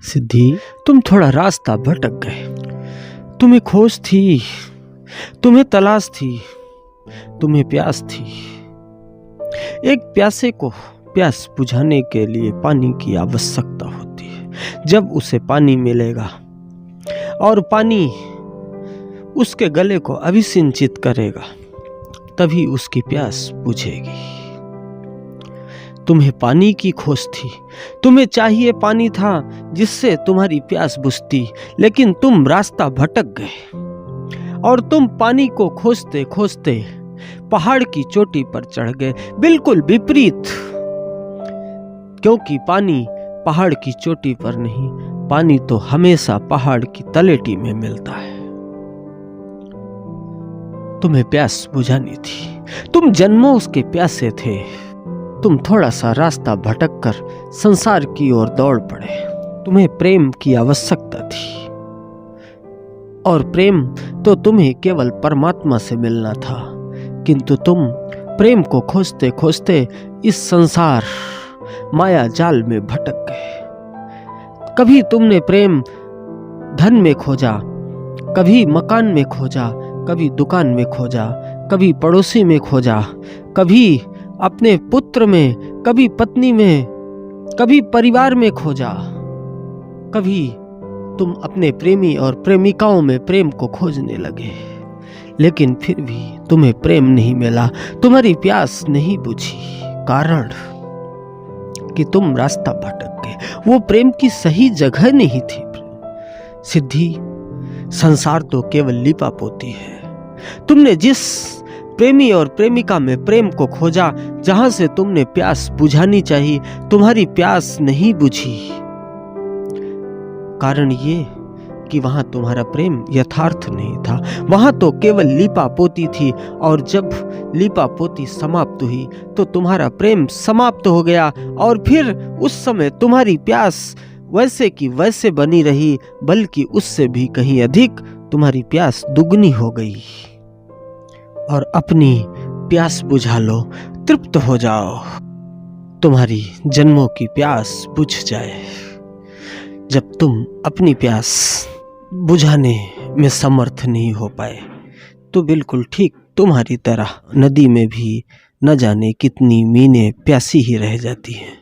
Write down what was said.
सिद्धि, तुम थोड़ा रास्ता भटक गए। तुम्हें खोज थी, तुम्हें तलाश थी, तुम्हें प्यास थी। एक प्यासे को प्यास बुझाने के लिए पानी की आवश्यकता होती है। जब उसे पानी मिलेगा और पानी उसके गले को अभिसिंचित करेगा, तभी उसकी प्यास बुझेगी। तुम्हें पानी की खोज थी, तुम्हें चाहिए पानी था जिससे तुम्हारी प्यास बुझती, लेकिन तुम रास्ता भटक गए और तुम पानी को खोजते खोजते पहाड़ की चोटी पर चढ़ गए। बिल्कुल विपरीत, क्योंकि पानी पहाड़ की चोटी पर नहीं, पानी तो हमेशा पहाड़ की तलेटी में मिलता है। तुम्हें प्यास बुझानी थी, तुम जन्मों उसके प्यासे थे। तुम थोड़ा सा रास्ता भटककर संसार की ओर दौड़ पड़े। तुम्हें प्रेम की आवश्यकता थी और प्रेम तो तुम्हें केवल परमात्मा से मिलना था, किंतु तुम प्रेम को खोजते खोजते इस संसार माया जाल में भटक गए। कभी तुमने प्रेम धन में खोजा, कभी मकान में खोजा, कभी दुकान में खोजा, कभी पड़ोसी में खोजा, कभी अपने पुत्र में, कभी पत्नी में, कभी परिवार में खोजा। कभी तुम अपने प्रेमी और प्रेमिकाओं में प्रेम को खोजने लगे, लेकिन फिर भी तुम्हें प्रेम नहीं मिला, तुम्हारी प्यास नहीं बुझी। कारण कि तुम रास्ता भटक गए। वो प्रेम की सही जगह नहीं थी। सिद्धि, संसार तो केवल लीपापोती है। तुमने जिस प्रेमी और प्रेमिका में प्रेम को खोजा, जहां से तुमने प्यास बुझानी चाहिए, तुम्हारी प्यास नहीं बुझी। कारण ये कि वहां तुम्हारा प्रेम यथार्थ नहीं था, वहां तो केवल लीपापोती थी। और जब लीपापोती समाप्त हुई तो तुम्हारा प्रेम समाप्त हो गया, और फिर उस समय तुम्हारी प्यास वैसे की वैसे बनी रही, बल्कि उससे भी कहीं अधिक तुम्हारी प्यास दुगनी हो गई। और अपनी प्यास बुझा लो, तृप्त हो जाओ, तुम्हारी जन्मों की प्यास बुझ जाए। जब तुम अपनी प्यास बुझाने में समर्थ नहीं हो पाए, तो बिल्कुल ठीक तुम्हारी तरह नदी में भी न जाने कितनी मीनें प्यासी ही रह जाती हैं।